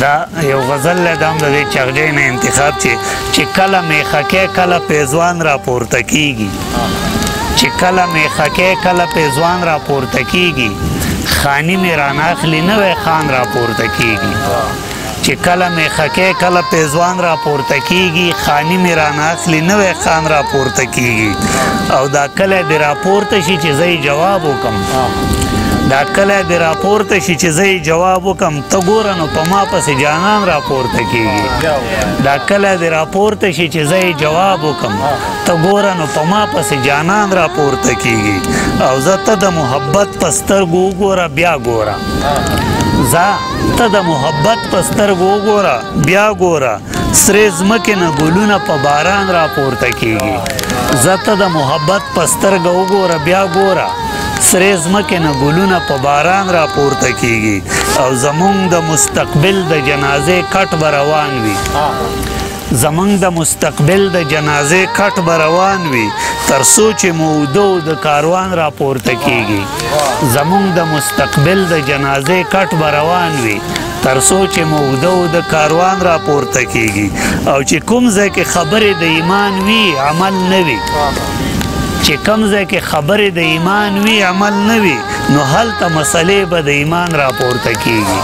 دا یو غزل له دام د دې چغجې نه انتخاب چې کله میخکې کله پیزوان را پورته کیږي چې کله میخکې کله پیزوان را پورته کیږي خانی مې راناخلي نوی خان را پورته کیږي چې کله میخکې کله پیزوان را پورته کیږي خانی مې راناخلي نوی خان را پورته کیږي او دا کله دې را پورته شي چې زه جواب وکم دا کله دې را پورته شي چې زه جواب وکم ته ګوره نو په ما پسې جانان را پورته کیږي دا کله دې را پورته شي چې زه جواب وکم ته ګوره نو په ما پسې جانان را پورته کیږي او زه ته د محبت په سترګو وګوره بیا ګوره زه ته د محبت په سترګو وګوره بیا ګوره سرې ځمکې نه ګلونه په باران را پورته کیږي زه ته د محبت په سترګه وګوره بیا ګوره سرې ځمکې نه ګلونه په باران را پورته کیږي او زمونږ د مستقبل د جنازې کټ به روان وي زمونږ د مستقبل د جنازې کټ به روان وي تر څو چې مودو د کاروان را پورته کیږي زمونږ د مستقبل د جنازې کټ به روان وي تر څو چې مودو د کاروان را پورته کیږي او چې کوم ځای کې خبرې د ایمان وي عمل نه وي چې کوم ځای کې خبرې د ایمان وي عمل نه وي نو هلته مسلې به د ایمان را پورته کیږي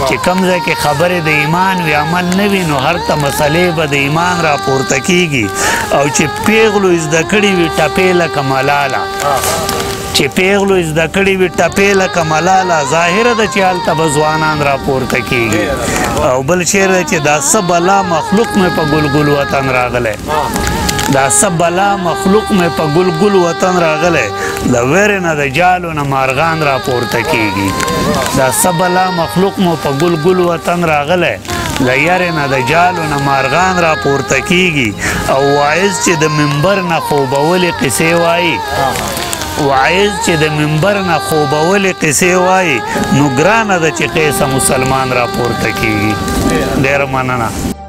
چې کوم ځای کې خبرې د ایمان وي عمل نه وي نو هلته مسلې به د ایمان را پورته کیږي او چې پیغلو زده کړي وي ټپې لکه ملاله چې پیغلو زده کړي وي ټپې لکه ملاله ظاهره ده چې هلته به ځوانان را پورته کیږي او بل شعر دی چې دا څه بلا مخلوق مې په ګلګل وطن راغلی دا څه بلا مخلوق مې په ګلګل وطن راغلی د ویرې نه د جالو نه مارغان را پورته کیږي دا څه بلا مخلوق مو په ګلګل وطن راغلی له یارې نه د جالو نه مارغان را پورته کیږي او واعظ چې د منبر نه خوبولې قصې وایي واعظ چې د منبر نه خوبولې قصې وایي نو ګرانه ده چې قیسه مسلمان را پورته کیږي ډېره مننه